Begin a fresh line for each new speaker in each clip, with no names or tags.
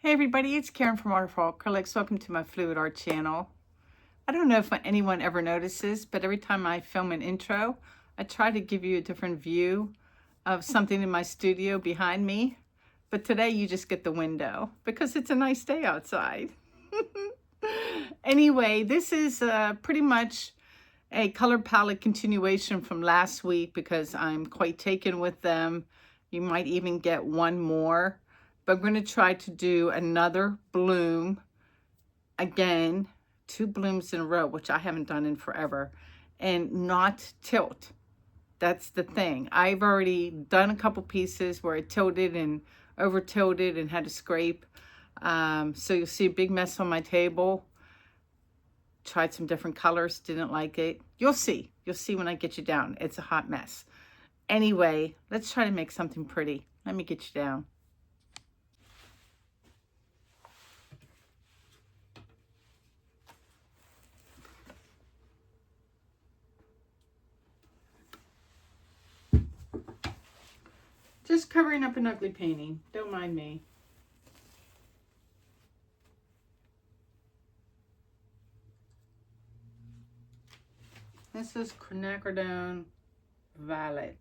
Hey everybody, it's Karen from Art for Acrylics. Welcome to my Fluid Art channel. I don't know if anyone ever notices, but every time I film an intro, I try to give you a different view of something in my studio behind me. But today you just get the window because it's a nice day outside. Anyway, this is pretty much a color palette continuation from last week because I'm quite taken with them. You might even get one more. But I'm going to try to do another bloom again, 2 blooms in a row, which I haven't done in forever, and not tilt. That's the thing. I've already done a couple pieces where I tilted and over tilted and had to scrape. So you'll see a big mess on my table. Tried some different colors, didn't like it. You'll see when I get you down. It's a hot mess. Anyway, let's try to make something pretty. Let me get you down. Just covering up an ugly painting. Don't mind me. This is Quinacridone Violet.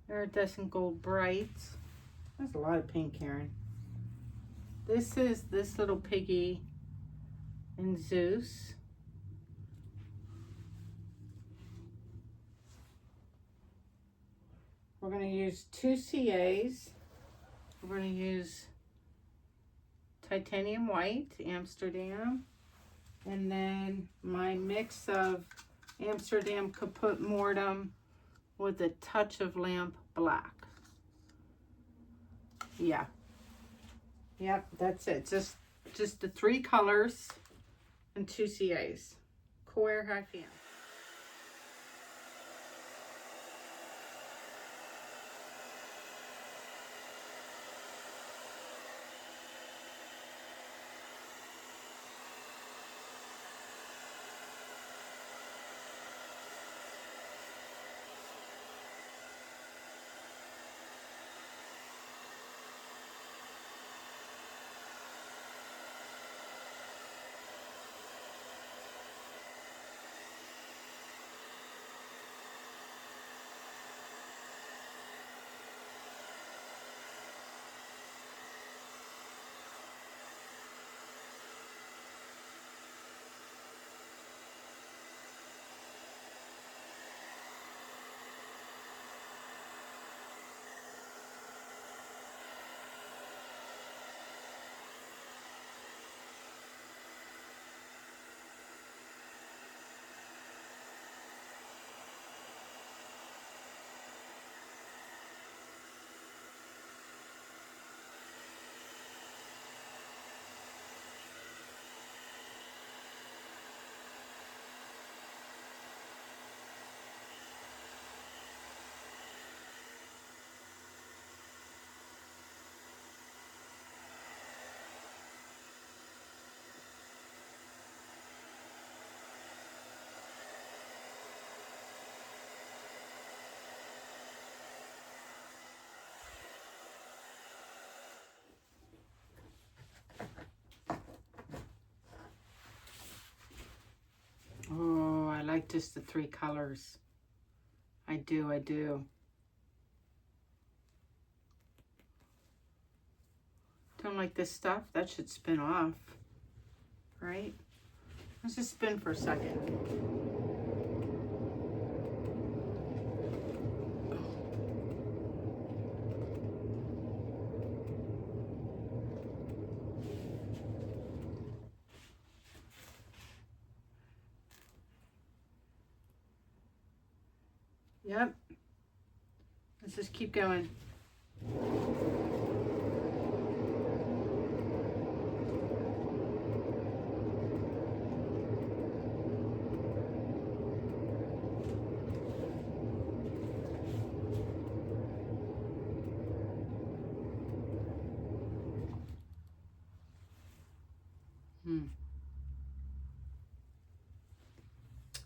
Iridescent Gold Brights. That's a lot of pink, Karen. This is This Little Piggy and Zeus. We're going to use 2 CAs. We're going to use Titanium White, Amsterdam, and then my mix of Amsterdam Caput Mortem with a touch of Lamp Black. Yeah. Yep, that's it. Just the 3 colors and 2 CAs. Polyeurathane. Oh, I like just the 3 colors. I do. Don't like this stuff? That should spin off, right? Let's just spin for a second. Yep. Let's just keep going.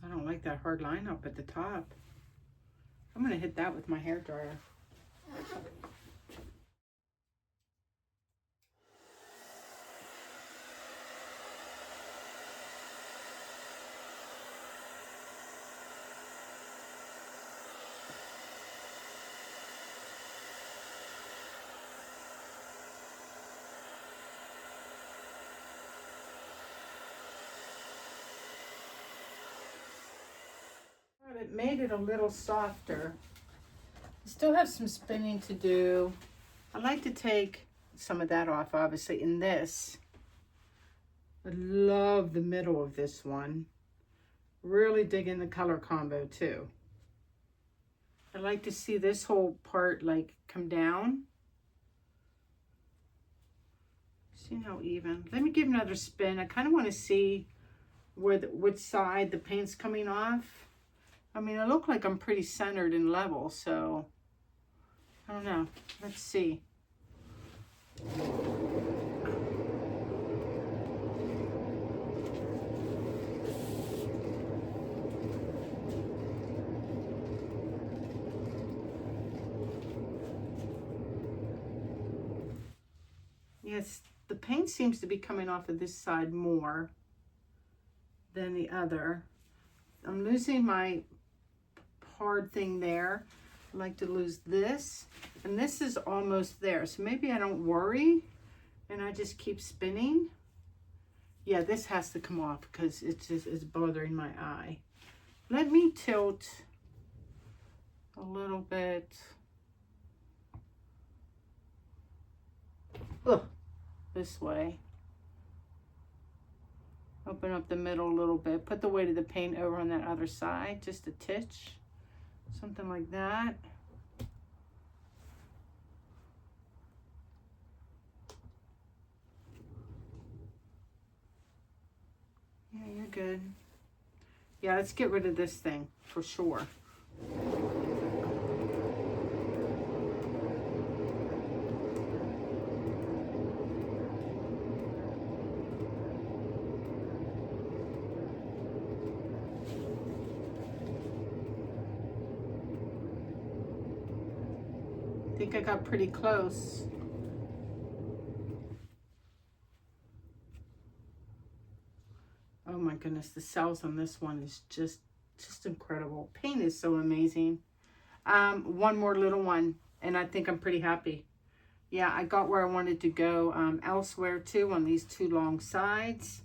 I don't like that hard line up at the top. I'm going to hit that with my hairdryer. It made it a little softer. I still have some spinning to do. I like to take some of that off, obviously, in this. I love the middle of this one. Really digging the color combo too. I like to see this whole part like come down. See how even? Let me give another spin. I kind of want to see where which side the paint's coming off. I mean, I look like I'm pretty centered and level, so I don't know. Let's see. Yes, the paint seems to be coming off of this side more than the other. I'm losing my hard thing there. I like to lose this, and this is almost there. So maybe I don't worry and I just keep spinning. Yeah, this has to come off because it's bothering my eye. Let me tilt a little bit. Ugh. This way. Open up the middle a little bit. Put the weight of the paint over on that other side, just a titch. Something like that. Yeah, you're good. Yeah, let's get rid of this thing for sure. I think I got pretty close. Oh my goodness, the cells on this one is just incredible. Paint is so amazing. One more little one, and I think I'm pretty happy. Yeah, I got where I wanted to go elsewhere too on these two long sides.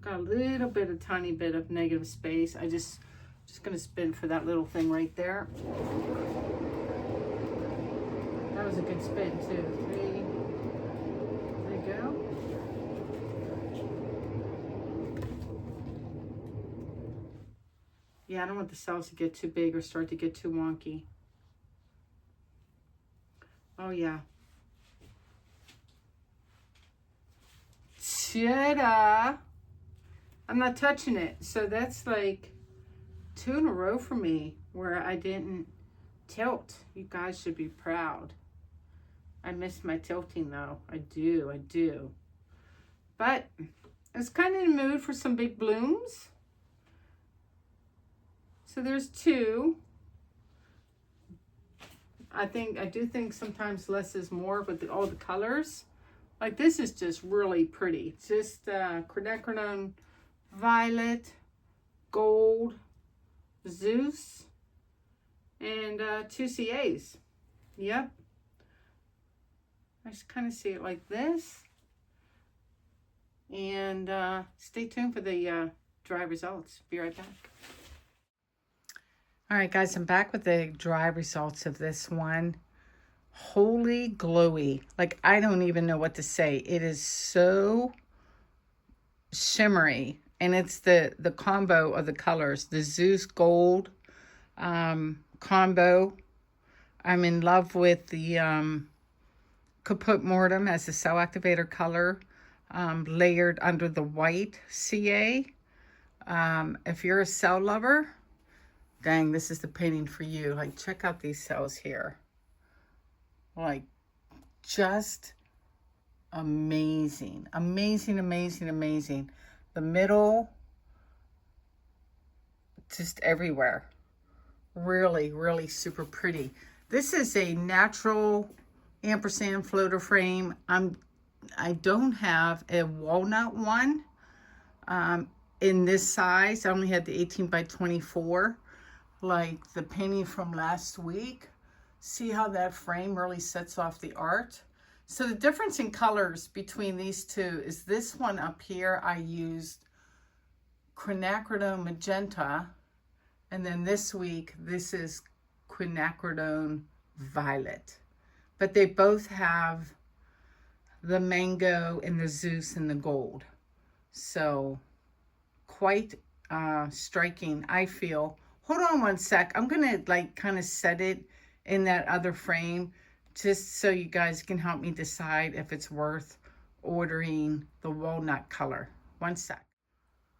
Got a little bit, a tiny bit of negative space. I just gonna spin for that little thing right there. That was a good spin too. 3. There you go. Yeah, I don't want the cells to get too big or start to get too wonky. Oh yeah. Ta-da! I'm not touching it. So that's like 2 in a row for me where I didn't tilt. You guys should be proud. I miss my tilting though. I do. But I was kind of in the mood for some big blooms. So there's 2. I do think sometimes less is more with all the colors. Like this is just really pretty. It's just quinacridone violet, gold, Zeus, and 2 CAs. Yep. I just kind of see it like this. And stay tuned for the dry results. Be right back. All right, guys, I'm back with the dry results of this one. Holy glowy. Like, I don't even know what to say. It is so shimmery. And it's the combo of the colors. The Zeus Gold combo. I'm in love with the Caput Mortem as the cell activator color, layered under the white CA. If you're a cell lover, dang, this is the painting for you. Like, check out these cells here. Like, just amazing. Amazing, amazing, amazing. The middle, just everywhere. Really, really super pretty. This is a natural ampersand floater frame. I don't have a walnut one in this size. I only had the 18 by 24, like the painting from last week. See how that frame really sets off the art? So the difference in colors between these two is this one up here, I used quinacridone magenta, And then this week, this is quinacridone violet. But they both have the mango and the Zeus and the gold. So quite striking, I feel. Hold on one sec. I'm gonna like kind of set it in that other frame just so you guys can help me decide if it's worth ordering the walnut color. One sec.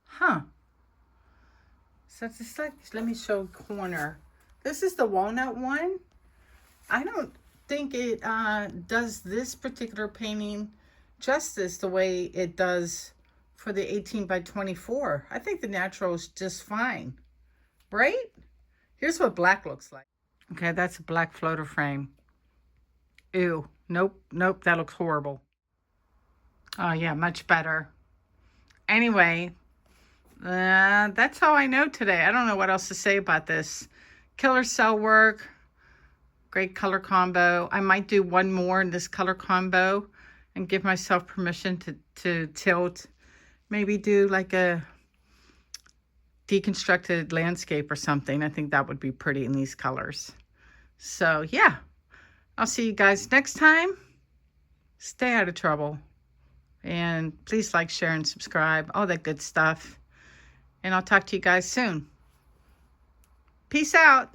Huh. So it's like, let me show corner. This is the walnut one. I don't think it does this particular painting justice the way it does for the 18 by 24. I think the natural is just fine, right? Here's what black looks like. Okay, that's a black floater frame. Ew, nope, nope, that looks horrible. Oh yeah, much better. Anyway, that's how I know today. I don't know what else to say about this. Killer cell work, great color combo. I might do one more in this color combo and give myself permission to tilt. Maybe do like a deconstructed landscape or something. I think that would be pretty in these colors. So yeah, I'll see you guys next time. Stay out of trouble. And please like, share, and subscribe. All that good stuff. And I'll talk to you guys soon. Peace out.